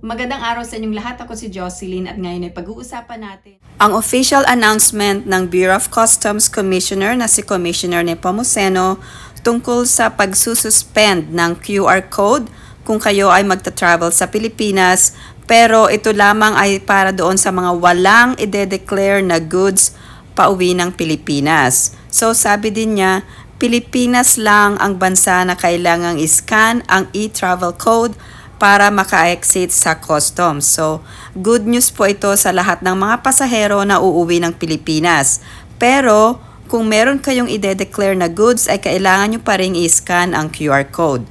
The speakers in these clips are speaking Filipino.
Magandang araw sa inyong lahat. Ako si Jocelyn at ngayon ay pag-uusapan natin Ang official announcement ng Bureau of Customs Commissioner na si Commissioner Nepomuceno tungkol sa pagsususpend ng QR code kung kayo ay magta-travel sa Pilipinas, pero ito lamang ay para doon sa mga walang ide-declare na goods pauwi ng Pilipinas. So sabi din niya, Pilipinas lang ang bansa na kailangang i-scan ang e-travel code para maka-exit sa customs. So, good news po ito sa lahat ng mga pasahero na uuwi ng Pilipinas. Pero, kung meron kayong ide-declare na goods, ay kailangan nyo pa rin i-scan ang QR code.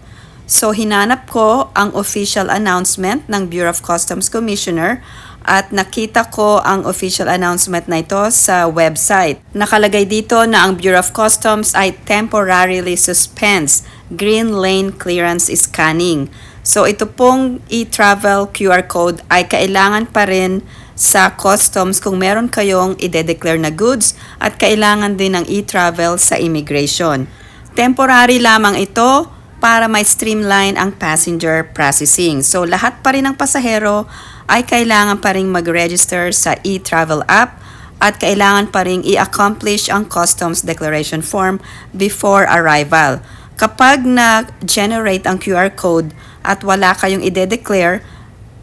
So, hinanap ko ang official announcement ng Bureau of Customs Commissioner at nakita ko ang official announcement na ito sa website. Nakalagay dito na ang Bureau of Customs ay temporarily suspends green lane clearance scanning. So ito pong e-travel QR code ay kailangan pa rin sa customs kung meron kayong ide-declare na goods at kailangan din ng e-travel sa immigration. Temporary lamang ito para may streamline ang passenger processing. So lahat pa rin ng pasahero ay kailangan pa rin mag-register sa e-travel app at kailangan pa rin i-accomplish ang customs declaration form before arrival. Kapag na-generate ang QR code at wala kayong ide-declare,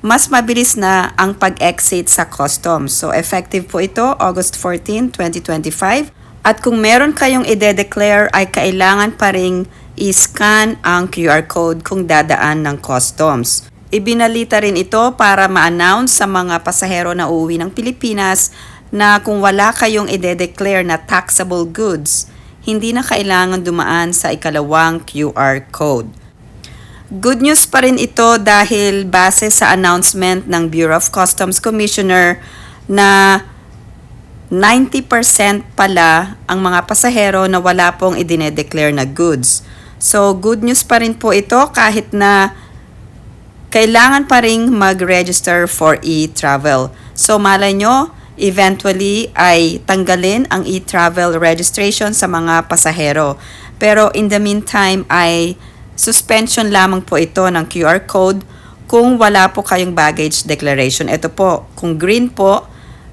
mas mabilis na ang pag-exit sa customs. So, effective po ito, August 14, 2025. At kung meron kayong ide-declare, ay kailangan pa rin i-scan ang QR code kung dadaan ng customs. Ibinalita rin ito para ma-announce sa mga pasahero na uuwi ng Pilipinas na kung wala kayong ide-declare na taxable goods, hindi na kailangan dumaan sa ikalawang QR code. Good news pa rin ito dahil base sa announcement ng Bureau of Customs Commissioner na 90% pala ang mga pasahero na wala pong idine-declare na goods. So good news pa rin po ito kahit na kailangan pa rin mag-register for e-travel. So malay nyo, eventually ay tanggalin ang e-travel registration sa mga pasahero. Pero in the meantime ay suspension lamang po ito ng QR code kung wala po kayong baggage declaration. Ito po, kung green po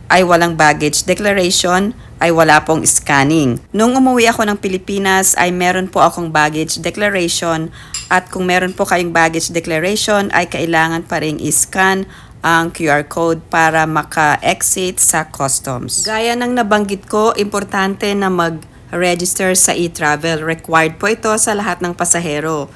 ay walang baggage declaration, ay wala pong scanning. Nung umuwi ako ng Pilipinas ay meron po akong baggage declaration at kung meron po kayong baggage declaration ay kailangan pa rin i-scan ang QR code para maka-exit sa customs. Gaya ng nabanggit ko, importante na mag-register sa e-travel. Required po ito sa lahat ng pasahero.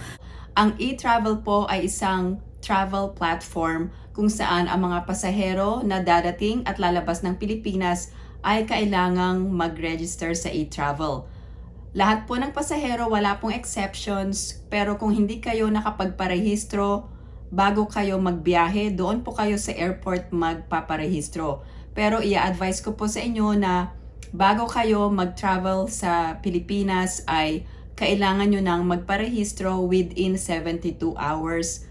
ang e-travel po ay isang travel platform kung saan ang mga pasahero na dadating at lalabas ng Pilipinas ay kailangang mag-register sa e-travel. Lahat po ng pasahero, wala pong exceptions, pero kung hindi kayo nakapagparehistro bago kayo magbiyahe, doon po kayo sa airport magpaparehistro. Pero i-advise ko po sa inyo na bago kayo mag-travel sa Pilipinas ay kailangan nyo nang magparehistro within 72 hours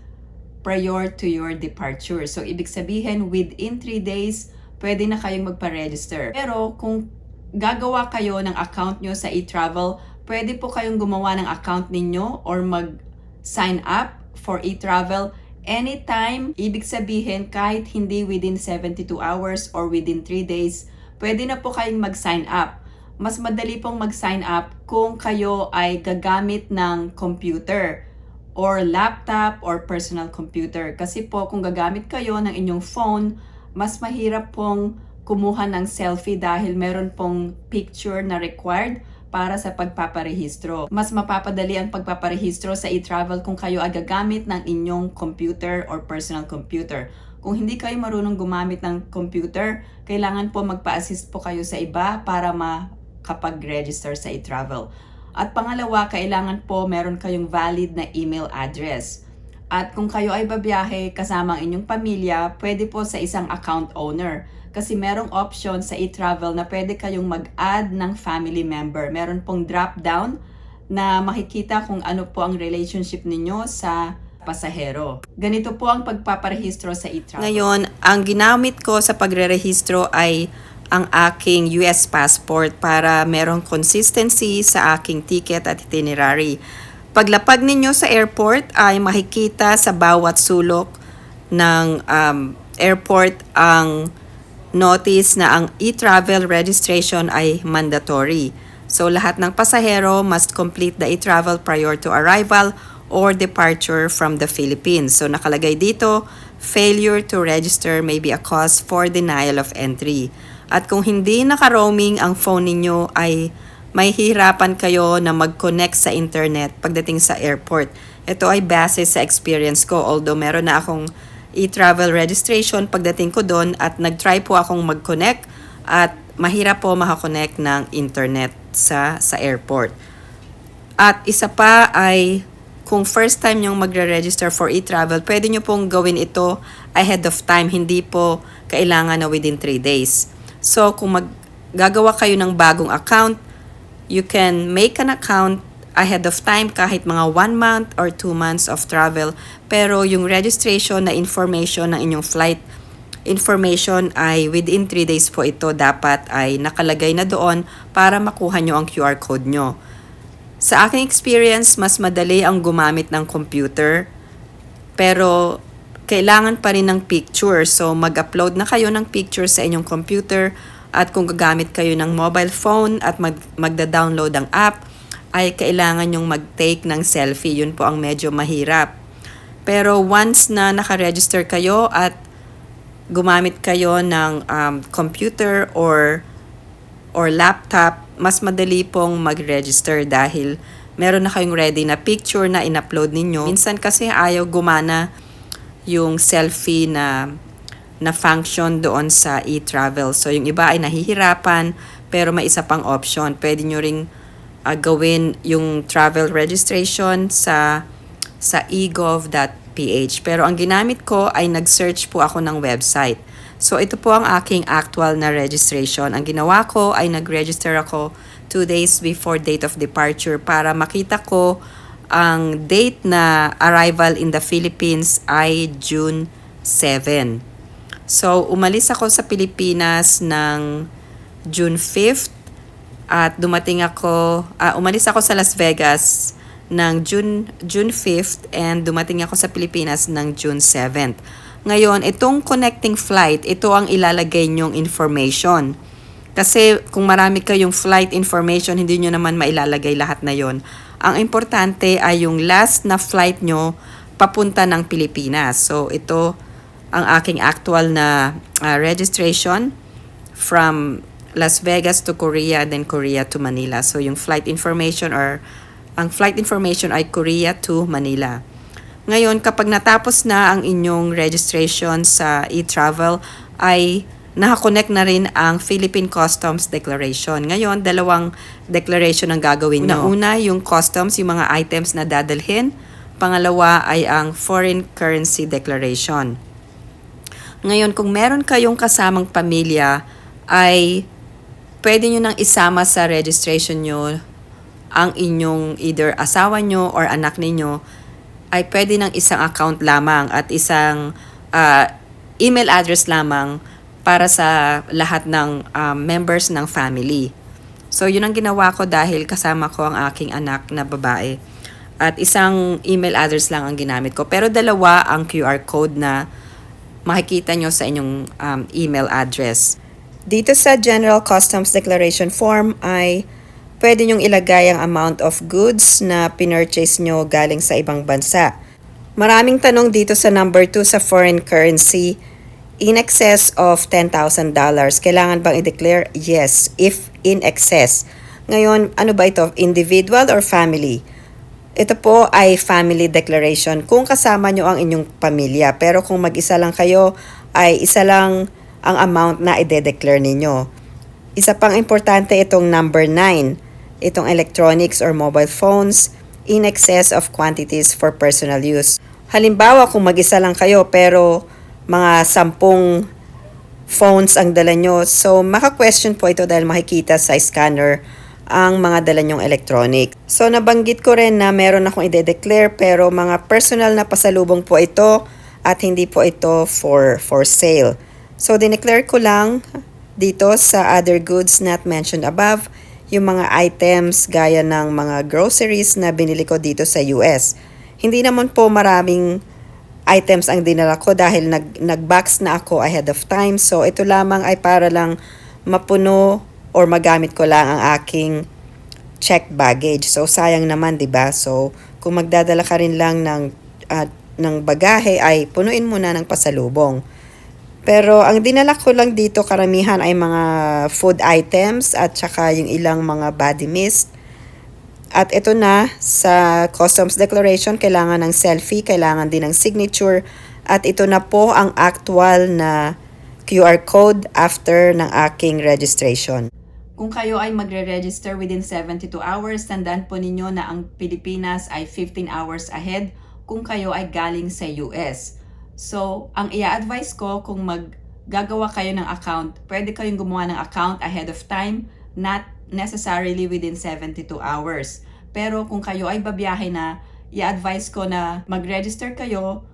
prior to your departure. So ibig sabihin within 3 days, pwede na kayong magpa-register. Pero kung gagawa kayo ng account nyo sa e-travel, pwede po kayong gumawa ng account ninyo or mag-sign up for e-travel anytime. Ibig sabihin, kahit hindi within 72 hours or within 3 days, pwede na po kayong mag-sign up. Mas madali pong mag-sign up kung kayo ay gagamit ng computer or laptop or personal computer. Kasi po kung gagamit kayo ng inyong phone, mas mahirap pong kumuha ng selfie dahil meron pong picture na required para sa pagpaparehistro. Mas mapapadali ang pagpaparehistro sa e-travel kung kayo ay gagamit ng inyong computer or personal computer. Kung hindi kayo marunong gumamit ng computer, kailangan po magpa-assist po kayo sa iba para makapag-register sa e-travel. At pangalawa, kailangan po meron kayong valid na email address. At kung kayo ay babiyahe kasama ang inyong pamilya, pwede po sa isang account owner. Kasi merong option sa e-travel na pwede kayong mag-add ng family member. Meron pong drop-down na makikita kung ano po ang relationship ninyo sa pasahero. Ganito po ang pagpaparehistro sa e-travel. Ngayon, ang ginamit ko sa pagre-rehistro ay ang aking US passport para merong consistency sa aking ticket at itinerary. Paglapag ninyo sa airport ay makikita sa bawat sulok ng airport ang notice na ang e-travel registration ay mandatory. So lahat ng pasahero must complete the e-travel prior to arrival or departure from the Philippines. So nakalagay dito, failure to register may be a cause for denial of entry. At kung hindi naka-roaming ang phone ninyo ay may hirapan kayo na mag-connect sa internet pagdating sa airport. Ito ay base sa experience ko, although meron na akong e-travel registration pagdating ko doon at nag-try po akong mag-connect at mahirap po makakonect ng internet sa airport. At isa pa ay kung first time yung magre-register for e-travel, pwede nyo pong gawin ito ahead of time, hindi po kailangan na within 3 days. So kung gagawa kayo ng bagong account, you can make an account ahead of time kahit mga 1 month or 2 months of travel. Pero yung registration na information ng inyong flight information ay within 3 days po ito dapat ay nakalagay na doon para makuha nyo ang QR code nyo. Sa aking experience, mas madali ang gumamit ng computer pero kailangan pa rin ng picture. So mag-upload na kayo ng picture sa inyong computer at kung gagamit kayo ng mobile phone at magda-download ang app, ay kailangan yung mag-take ng selfie. Yun po ang medyo mahirap. Pero once na naka-register kayo at gumamit kayo ng computer or laptop, mas madali pong mag-register dahil meron na kayong ready na picture na in-upload ninyo. Minsan kasi ayaw gumana yung selfie na function doon sa e-travel. So yung iba ay nahihirapan pero may isa pang option. Pwede nyo ring gawin yung travel registration sa egov.ph. Pero ang ginamit ko ay nag-search po ako ng website. So ito po ang aking actual na registration. Ang ginawa ko ay nag-register ako 2 days before date of departure para makita ko ang date na arrival in the Philippines ay June 7. So umalis ako sa Pilipinas ng June 5th. At umalis ako sa Las Vegas ng June 5th and dumating ako sa Pilipinas ng June 7th. Ngayon, itong connecting flight, ito ang ilalagay nyong information. Kasi kung marami kayong flight information, hindi nyo naman mailalagay lahat na yon. Ang importante ay yung last na flight nyo papunta ng Pilipinas. So ito ang aking actual na registration from Las Vegas to Korea, then Korea to Manila. So yung flight information ang flight information ay Korea to Manila. Ngayon, kapag natapos na ang inyong registration sa e-travel, ay nakakonect na rin ang Philippine Customs Declaration. Ngayon, 2 declaration ang gagawin nyo. Una, yung customs, yung mga items na dadalhin. Pangalawa ay ang foreign currency declaration. Ngayon, kung meron kayong kasamang pamilya, ay pwede nyo nang isama sa registration nyo ang inyong either asawa nyo or anak ninyo ay pwede ng isang account lamang at isang email address lamang para sa lahat ng members ng family. So yun ang ginawa ko dahil kasama ko ang aking anak na babae. At isang email address lang ang ginamit ko. Pero 2 ang QR code na makikita nyo sa inyong email address. Dito sa General Customs Declaration Form ay pwede nyong ilagay ang amount of goods na pinurchase nyo galing sa ibang bansa. Maraming tanong dito sa number 2 sa foreign currency. In excess of $10,000. Kailangan bang i-declare? Yes, if in excess. Ngayon, ano ba ito? Individual or family? Ito po ay family declaration kung kasama nyo ang inyong pamilya. Pero kung mag-isa lang kayo, ay isa lang ang amount na i-declare ninyo. Isa pang importante itong number 9, itong electronics or mobile phones in excess of quantities for personal use. Halimbawa, kung mag-isa lang kayo pero mga 10 phones ang dala nyo, so maka-question po ito dahil makikita sa scanner ang mga dala nyong electronic. So nabanggit ko rin na meron akong i-declare pero mga personal na pasalubong po ito at hindi po ito for sale. So dineclare ko lang dito sa other goods not mentioned above yung mga items gaya ng mga groceries na binili ko dito sa US. Hindi naman po maraming items ang dinala ko dahil nag-box na ako ahead of time. So ito lamang ay para lang mapuno or magamit ko lang ang aking checked baggage. So sayang naman, 'di ba? So kung magdadala ka rin lang ng bagahe ay punuin mo na ng pasalubong. Pero ang dinala ko lang dito karamihan ay mga food items at saka yung ilang mga body mist. At ito na, sa customs declaration, kailangan ng selfie, kailangan din ng signature. At ito na po ang actual na QR code after ng aking registration. Kung kayo ay magre-register within 72 hours, tandaan po ninyo na ang Pilipinas ay 15 hours ahead kung kayo ay galing sa US. So, ang i-advise ko kung maggagawa kayo ng account, pwede kayong gumawa ng account ahead of time, not necessarily within 72 hours. Pero kung kayo ay babiyahe na, i-advise ko na mag-register kayo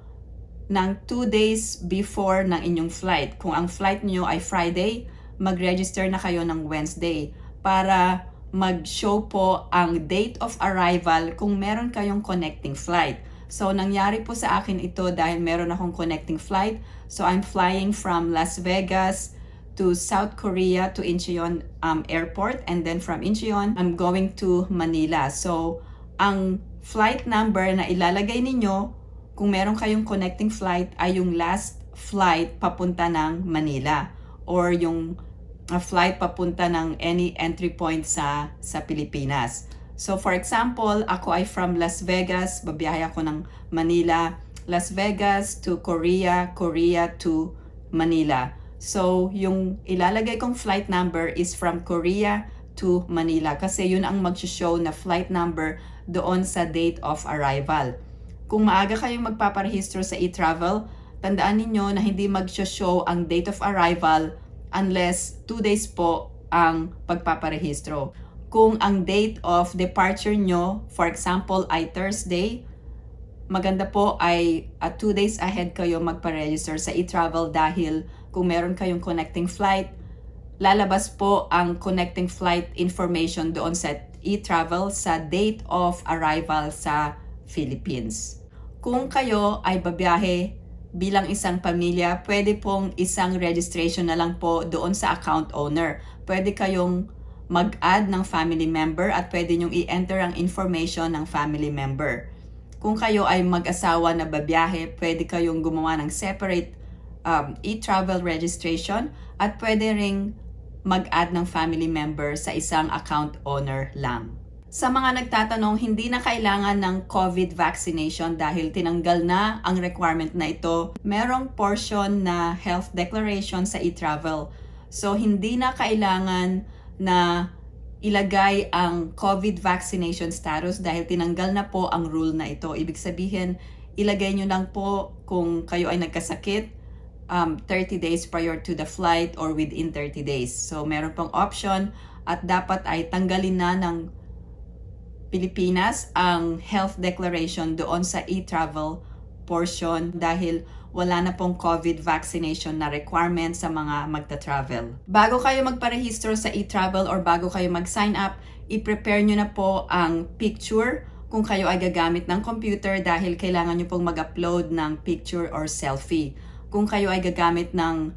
ng 2 days before ng inyong flight. Kung ang flight niyo ay Friday, mag-register na kayo ng Wednesday para mag-show po ang date of arrival kung meron kayong connecting flight. So, nangyari po sa akin ito dahil meron akong connecting flight. So, I'm flying from Las Vegas to South Korea to Incheon Airport, and then from Incheon, I'm going to Manila. So, ang flight number na ilalagay ninyo kung meron kayong connecting flight ay yung last flight papunta ng Manila or yung flight papunta ng any entry point sa Pilipinas. So, for example, ako ay from Las Vegas, babiyahe ako ng Manila, Las Vegas to Korea, Korea to Manila. So, yung ilalagay kong flight number is from Korea to Manila kasi yun ang mag-show na flight number doon sa date of arrival. Kung maaga kayong magpaparehistro sa e-travel, tandaan ninyo na hindi mag-show ang date of arrival unless 2 days po ang pagpaparehistro. Kung ang date of departure nyo, for example, ay Thursday, maganda po ay 2 days ahead kayo magpa-register sa e-travel dahil kung meron kayong connecting flight, lalabas po ang connecting flight information doon sa e-travel sa date of arrival sa Philippines. Kung kayo ay babiyahe bilang isang pamilya, pwede pong isang registration na lang po doon sa account owner. Pwede kayong mag-add ng family member at pwede nyong i-enter ang information ng family member. Kung kayo ay mag-asawa na babiyahe, pwede kayong gumawa ng separate e-travel registration at pwede ring mag-add ng family member sa isang account owner lang. Sa mga nagtatanong, hindi na kailangan ng COVID vaccination dahil tinanggal na ang requirement na ito. Merong portion na health declaration sa e-travel. So, hindi na kailangan na ilagay ang COVID vaccination status dahil tinanggal na po ang rule na ito. Ibig sabihin, ilagay nyo lang po kung kayo ay nagkasakit 30 days prior to the flight or within 30 days. So, meron pong option at dapat ay tanggalin na ng Pilipinas ang health declaration doon sa e-travel portion dahil wala na pong COVID vaccination na requirement sa mga magta-travel. Bago kayo magparehistro sa e-travel or bago kayo mag-sign up, i-prepare nyo na po ang picture kung kayo ay gagamit ng computer dahil kailangan nyo pong mag-upload ng picture or selfie. Kung kayo ay gagamit ng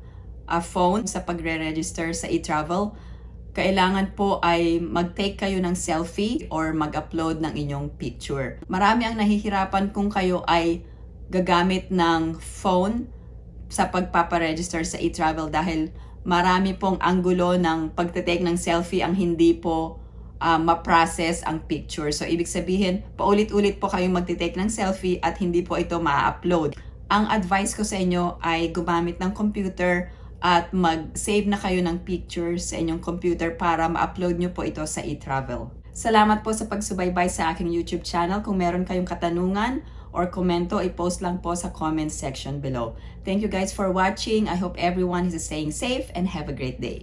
phone sa pagre-register sa e-travel, kailangan po ay mag-take kayo ng selfie or mag-upload ng inyong picture. Marami ang nahihirapan kung kayo ay gagamit ng phone sa pagpaparegister sa e-travel dahil marami pong anggulo ng pagte-take ng selfie ang hindi po ma-process ang picture. So, ibig sabihin, paulit-ulit po kayong magte-take ng selfie at hindi po ito ma-upload. Ang advice ko sa inyo ay gumamit ng computer at mag-save na kayo ng pictures sa inyong computer para ma-upload nyo po ito sa e-travel. Salamat po sa pagsubaybay sa aking YouTube channel. Kung meron kayong katanungan or komento, i-post lang po sa comment section below. Thank you guys for watching. I hope everyone is staying safe and have a great day.